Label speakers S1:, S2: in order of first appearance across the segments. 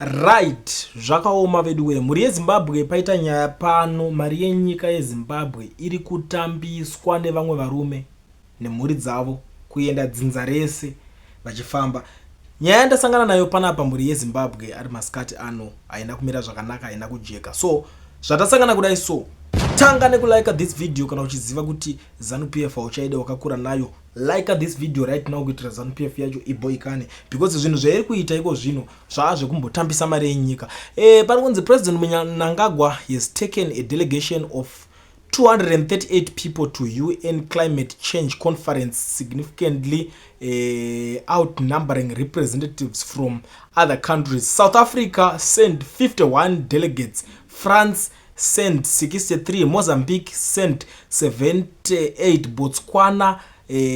S1: Right, zvakaoma veduwe. Muri yeZimbabwe paita nyaya pano, mari yenyika yeZimbabwe iri kutambiswa nevamwe varume nemhuri dzavo kuenda dzinza rese vachifamba. Nyaya ndasangana nayo panapa muri yeZimbabwe ari masikati ano haina kumira zvakanaka, haina kujeka. So zvatasangana kudai so tanga nekulike this video kana uchiziva kuti ZANU-PF uchaida wakakura nayo. Like this video right now kuitira ZANU-PF yacho iboikane, because zvinhu zvairi kuita iko zvino zvazvekumbotambisa mari yenyika. Pari kunzi President Mnangagwa has taken a delegation of 238 people to UN climate change conference, significantly outnumbering representatives from other countries. South Africa sent 51 delegates, France sent 63, Mozambique sent 78, Botswana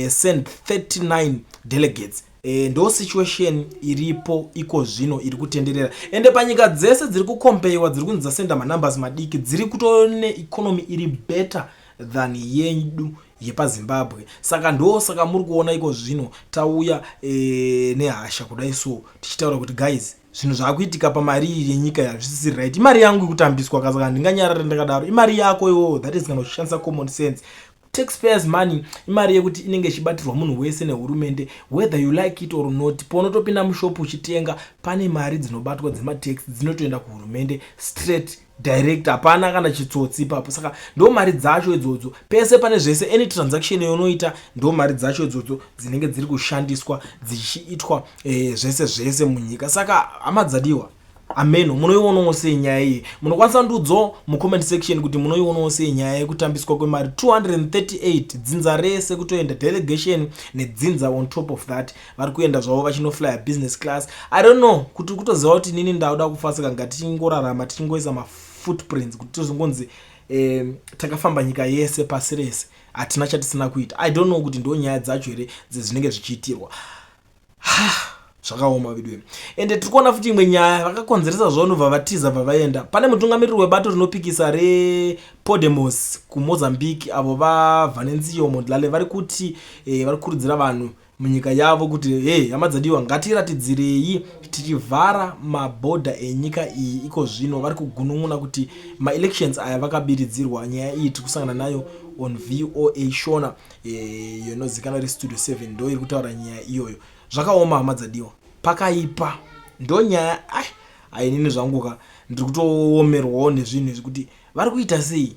S1: sent 39 delegates. Ndo situation iripo iko zvino iri kutenderera, ende panyika dzese dziri kukompeiwa dziri kunzi dzasenda manumbers madiki dziri kutone economy iri better than yedu yepaZimbabwe. Saka ndo saka muri kuona iko zvino tauya nehasha kudai so tichitaura kuti guys, zvinhu zvakuitika pamari yenyika yazvisi right. Imari yangu ikutambiswa kasaka ndinganyarara ndakadaro. Imari yako yo, that is kana kushandisa common sense. Taxpayers money imari yekuti inenge ichibatirwa munhu wese nehurumende, whether you like it or not. Ponotopinda mushopu uchitenga pane mari dzinobatwa dzematax dzinotoenda kuhurumende straight direct, hapana kana chitsotsi ipapo. Saka ndo mari dzacho idzodzo pese pane zvese, any transaction yonoita ndo mari dzacho idzodzo dzinenge dziri kushandiswa dzichiitwa zvese munyika. Saka hama dzadiwa, ameno munoionawo sei nyaya iyi? Munokwanisa ndudzo mucomment section kuti munoionawo sei nyaya yekutambiswa kwemari 238 dzinza rese kutoenda delegation nedzinza on top of that vari kuenda zvavo vachinoflya business class. I don't know kuti kutoziva kuti nini ndauda kufasika ngatingorarama tichingoisa mafootprints kuti tozongonzi takafamba nyika yese pasi rese hatina chatisina kuita. I don't know kuti ndo nyaya dzacho here dzezvinenge zvichiitirwa. Zvakaoma vidwe. Ende tikuona futi imwe nyaya vakakonzeresa zvonu vavatiza vavaenda. Pane mutungamiriri webato rinopikisa rePodemos kuMozambique avo vaVanenzio Mondlane vari kuti vari kurudzira vanhu munyika yavo kuti hey, hama dzadiwa ngatiratidzirei tichivhara mabhodha enyika iyi iko zvino. Vari kugunun'una kuti ma-elections aya vakabiridzirwa. Nyaya iyi tikusangana nayo on VOA Shona yonozikanwa reStudio 7 ndo iri kutaura nyaya iyoyo. Zvakaoma hama dzadiwa, pakaipa ndo nyaya hainini zvanguka ndiri kutoomerwawo nezvinhu izvi kuti vari kuita sei.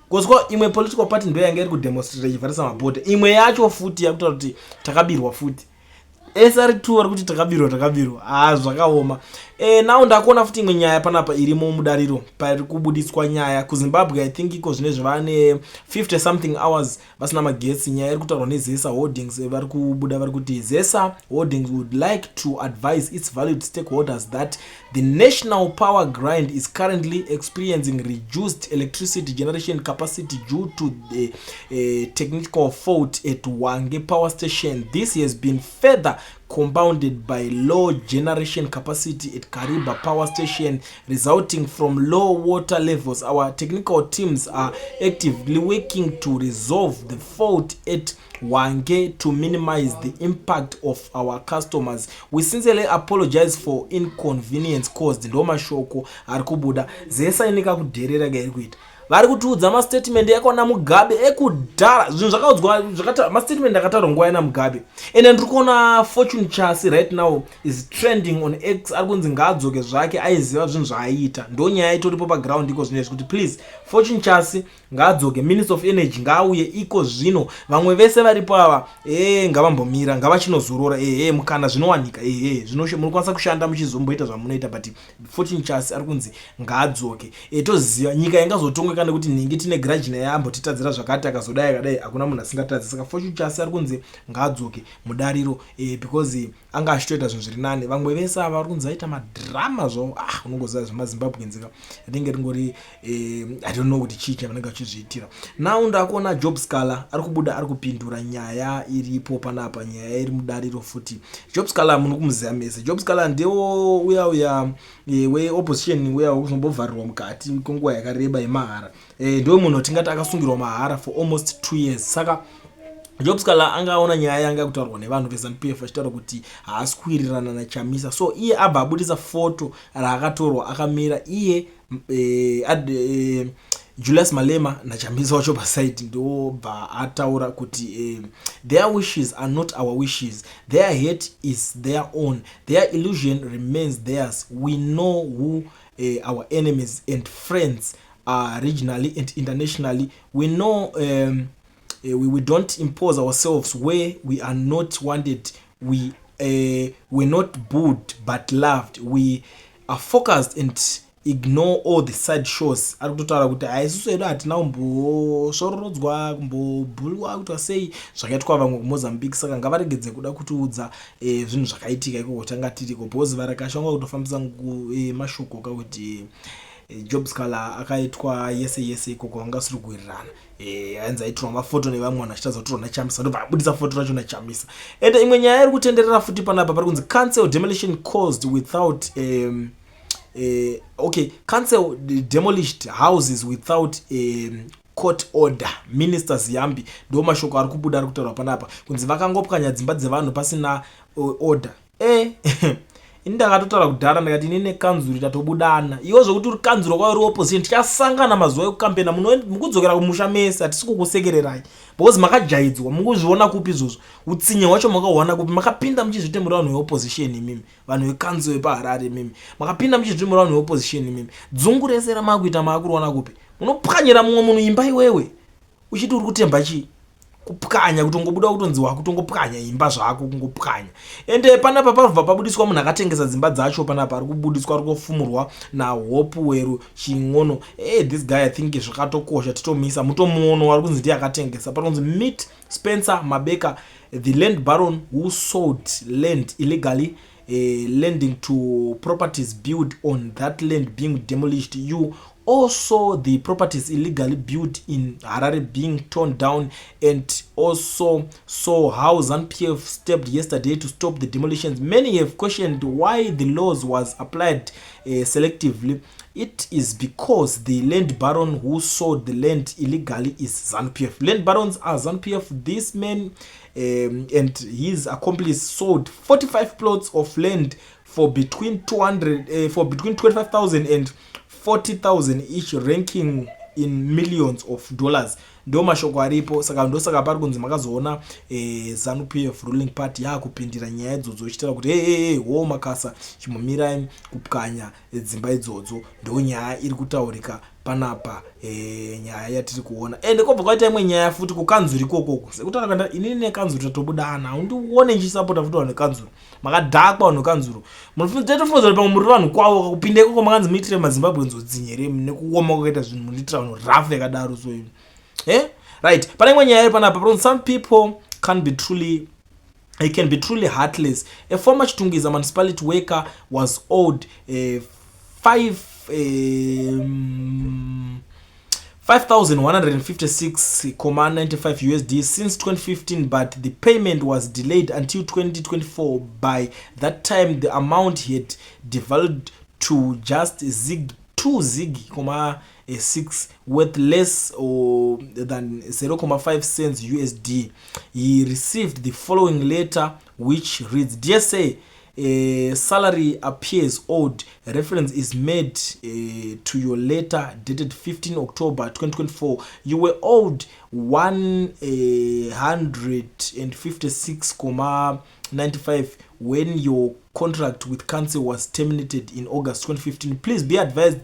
S1: Kozwa imwe political party ndo yanga iri kudemonstrate ichivharisa mabhodha, imwe yacho futi yakutaura kuti takabirwa futi. SR2 vari kuti takabirwa. Zvakaoma. Nawo ndakuona futi imwe nyaya panapa irimo mudariro pari kubudiswa nyaya kuZimbabwe. I think iko zvine zvavane 50 something hours vasina magetsi. Nyaya iri kutaurwa neZesa Holdings vari kubuda vari kuti Zesa Holdings would like to advise its valued stakeholders that the national power grid is currently experiencing reduced electricity generation capacity due to the technical fault at Wange power station. This has been further compounded by low generation capacity at Kariba power station resulting from low water levels. Our technical teams are actively working to resolve the fault at Wange to minimize the impact of our customers. We sincerely apologize for inconvenience caused. Ndo mashoko ari kubuda. Zesa inika kudherera gairi kuita. Vari kutiudza mastatement yakona Mugabe ekudhara. Zvinhu zvakaudzwa zvakata mastatement akataurwa nguva yana Mugabe. Ende ndiri kuona Fortune Chasi right now is trending on X. Ari kunzi ngaadzoke zvake aiziva zvinhu zvaaita. Ndo nyaya itoripo paground iko zvino kuti please Fortune Chasi ngaadzoke, Minister of Energy ngaauye iko zvino. Vamwe vese varipo ava ngavambomira ngavachinozorora mukana zvinowanika munokwanisa kushanda muchizomboita zvamunoita, but Fortune Chasi ari kunzi ngaadzoke. Toziva nyika yangazotongoka nekuti ningi tine grudge naye ambotitadzira zvakati akazodai akadai hakuna munhu asingatadzi. Saka Fortune Chasi ari kunzi ngaadzoke mudariro because anga achitoita zvinhu zviri nane. Vamwe vese ava vari kunzi aita madrama zvavo unongoziva zvemaZimbabwe nzika rinenge ringori I don't know kuti chii chavanenge vachizviitira. Nawo ndakuona Job Scala ari kubuda ari kupindura nyaya iripo panapa, nyaya iri mudariro futi. Job Scala munhu kumuziva mese. Job Scala ndewo uya weopposition uya uzombovharirwa mukati kwenguva yakareba yemahara. Ndio munhu tingati akasungirwa mahara for almost 2 years. Saka Jobs Kala angaona nyaya yanga kutaurwa nevanhu veZANU-PF achitaura kuti haasi kuwirirana naChamisa. So iye abva abudisa foto raakatorwa akamira iye Julius Malema naChamisa wacho paside, ndobva ataura kuti their wishes are not our wishes, their hate is their own, their illusion remains theirs. We know who our enemies and friends are regionally and internationally. We know we don't impose ourselves where we are not wanted. We're not booed but loved. We are focused and ignore all the side shows. Ari kutotaura kuti aisusu edu hatina kumbosvororodzwa kumbobhulwa kuti wasei zvakaitwa vamwe kuMozambique, saka ngavaregedze kuda kutiudza zvinhu zvakaitika ikoko tanga tiriko, bhozi varakashonga kutofambisa mashoko kakuti Jobs Kala akaitwa yese ikoko vangasiri kuwirirana. Ainzi aitirwa mafoto nevamwe vanhu achitaza kutorwa naChamisa, ndobva abudisa foto racho naChamisa. And imwe nyaya iri kutenderera futi panapa pari kunzi cancel demolition caused without cancel the demolished houses without court order. Minister Ziyambi ndo mashoko ari kubuda ari kutaura panapa kunzi vakangopwanya dzimba dzevanhu pasina order. Ndakatotaura kudhara ndakati inini kanzuro tatobudana. Iwo zvokuti uri kanzuro kwa uri opposition tichasangana mazuva ekukampena mukudzokera kumusha mese, hatisi kukusekererai because makajaidzwa. Mukuzviona kupi izvozvo? Utsinye hwacho makaona kupi? Makapinda muchizvitemura vanhu veopposition imimi, vanhu vekanzuro yepaHarare imimi, makapinda muchizvitemura vanhu veopposition imimi. Dzungu rese ramakuita makuroona kupi? Unopwanyira mumwe munhu imba iwewe uchiti uri kutemba chii? Kupwanya kutongobuda kutonzi wakutongopwanya imba zvako kungopwanya. Ende panapa parubva pabudiswa munhu akatengesa dzimba dzacho, panapa ari kubudiswa ari kufumurwa naHope Weru Ching'ono. This guy I think zvakatokosha titomisa mutomuono wari kunzi ndiye akatengesa. Pari kunzi meet Spencer Mabeka, the land baron who sold land illegally, lending to properties built on that land being demolished. You also the properties illegally built in Harare being torn down, and also saw how ZANU-PF stepped yesterday to stop the demolitions. Many have questioned why the laws was applied selectively. It is because the land baron who sold the land illegally is ZANU-PF. Land barons are ZANU-PF. This man and his accomplice sold 45 plots of land for between 25,000 and 40,000 each, ranking in millions of dollars. Ndo mashoko aripo, saka ndosaka pari kunzi makazoona ZANU-PF ruling party yakupindira nyaya idzodzo ichitaura kuti wo makasa chimomirai kupwanya dzimba idzodzo. Ndo nyaya iri kutaurika panapa, nyaya yatiri kuona. Ende kobva kwaita imwe nyaya futi kukanzuro ikoko, sekutaura kanda inini nekanzuro tatobudana, undione nchisapota futi vanhu vekanzuro, makadhakwa vanhu vekanzuro. Tatofunza pamwe muri vanhu kwavo kakupinda ikoko makanzi muitire maZimbabwe nzodzinyere nekuoma kwakaita zvinhu munoitira vanhu rafu yakadaro. So right, pane imwe nyaya iri panapa, some people can be truly heartless. A former Chitungiza municipality worker was owed 5,156.95 USD since 2015, but the payment was delayed until 2024. By that time, the amount had devalued to just 2 zig,6 worth less than 0.5 cents USD. He received the following letter, which reads, "Dear Sir, salary appears owed. Reference is made to your letter dated 15 October 2024. You were owed 156.95 when your contract with council was terminated in August 2015. Please be advised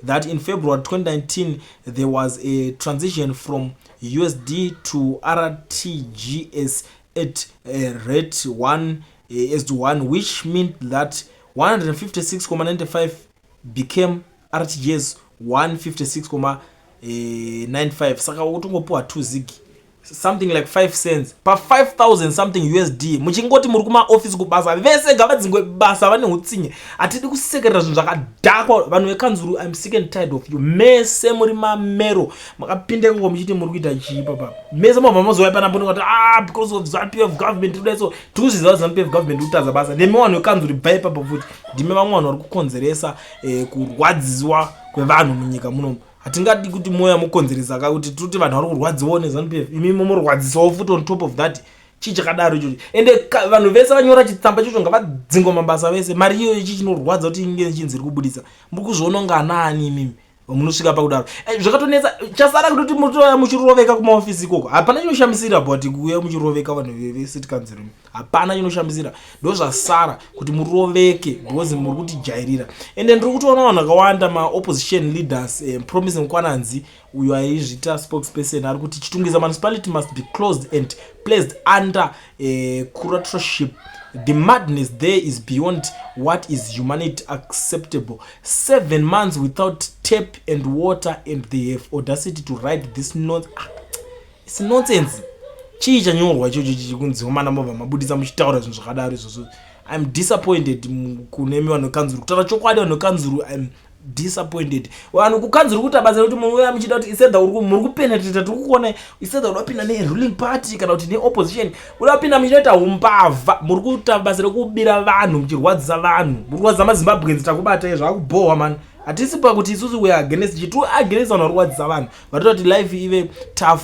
S1: that in February 2019 there was a transition from USD to RTGS at rate 1:1, which meant that 156.95 became RTGS 156.95. Saka utongopuwa 2 zig, something like 5 cents pa 5,000 something USD. Muchingoti muri kuma office kubasa vese gavadzingwe basa vane utsinye, atidi kusekerera zvinhu zvakadhakwa. Vanhu vekanzuru, I'm sick and tired of you. Mese muri mamero makapinda ikoko muchiti muri kuita chipa pa mese mabva mazoya panapa kuti because of ZANU-PF government today. So tikuziva ZANU-PF government kutaza basa ndime vanhu vekanzuru bva ipapo futi ndime vamwe vanhu vari kukonzeresa kurwadziwa kwevanhu munyika muno. hatingadi kuti moya mukonzeresa kuti tuti vanhu vari kurwadziwawo neZANU-PF imimi murwadzisawo futi on top of that chii chakadaro ichochi ende vanhu vese vanyora chitsamba chocho ngavadzingo mabasa vese mari iyo ichi chinorwadza kuti inge chinzi iri kubudisa muri kuzviona nganani imimi munosvika pakudaro zvakatonetsa chasara kuti mutoya muchiroveka kumaofisi ikoko hapana chinoshamisira but kuuya muchiroveka vanhu vecity council hapana chinoshamisira ndo zvasara kuti muroveke because muri kutijairira ende ndiri kutoona vanhu vakawanda maopposition leaders promising Kwananzi uyo aizvita spokesperson ari kuti Chitungwiza municipality must be closed and placed under curatorship. The madness there is beyond what is humanity acceptable. 7 months without tap and water and they have audacity to write this note. It's nonsense. Chii chanyorwa ichocho chikunzi Komana Mbava mabudisa muchitaura zvinhu zvakadaro izvozvo. I'm disappointed kune vanhu vekanzuru kutaura chokwadi vanhu vekanzuru. I'm disappointed. Vanhu kukanzuru kuti abasa kuti munhu uya muchida kuti iseda muri kupenetrate tiri kuona iseda unopinda neruling party kana kuti neopposition unopinda muchinoita umbavha muri kuita basa rekubira vanhu muchirwadzisa vanhu muri kurwadzisa maZimbabweans takubata zvakubohwa man hatisi pakuti isusu we are against chitu against vanhu vari kurwadzisa vanhu vatoti kuti life ive tough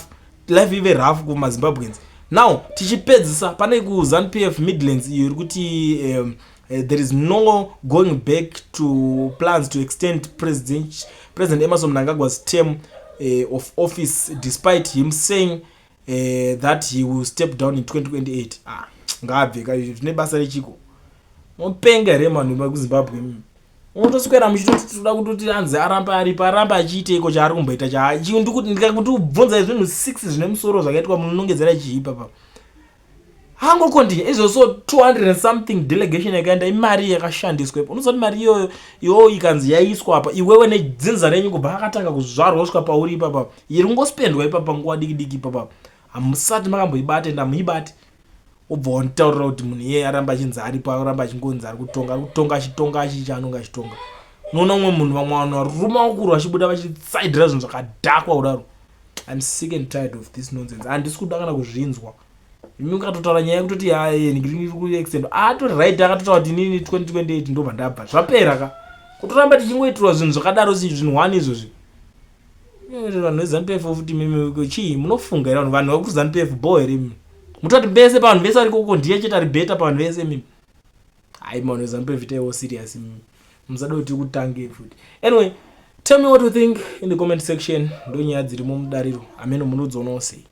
S1: life ive rough kumaZimbabweans. Now tichipedzisa pane kuZANU-PF Midlands iyo iri kuti there is no going back to plans to extend President Emmerson Mnangagwa's term of office despite him saying that he will step down in 2028. Ngabve zvine basa rechiko mupenga remanu makuZimbabwe unotoswera muchitoda kuti anzi aramba achiite iko chaari kumboita ndikuti ndikakuti ubvunza zvinhu 6 zvine musoro zvakaitwa munonongedzera chiipa pa hango kondinya izvozvo 200 and something delegation yakaenda imari yakashandiswa ipo unoziva kuti mari iyoyo ikanzi yaiswa apa iwewe nedzinza renyu kubva akatanga kuzvarwa kusvika pauri ipapa iri kungospendwa ipapa nguva diki ipapa hamusati makamboibate enda muibate obva wantaurira kuti munhu iye aramba achinzi aripo aramba achingonzi ari kutonga achitonga achicha anonga achitonga unoona umwe munhu vamwe vanhu varuma ukuru vachibuda vachitsaidhira zvinhu zvakadhakwa kudaro. I'm sick and tired of this nonsense handisi kuda kana kuzvinzwa imi ukatotaura nyaya yekutoti ndiri kuextend atori right akatotaura kuti inini 2028 ndobva ndabva zvapera ka kutoramba tichingoitirwa zvinhu zvakadaro zvinhu 1 izvozvi vanhu veZANU-PF futi mimi chii munofunga here vanhu vekuZANU-PF bo here mimi mutoti bese pavanhu vese vari koko ndiye chete ari beta pavanhu vese mimi hai vanhu veZANU-PF itaiwo serious mimi musada kuti kutange futi. Anyway, tell me what you think in the comment section. Ndo nyaya dzirimo mudariro ameno munodzoonawo sei.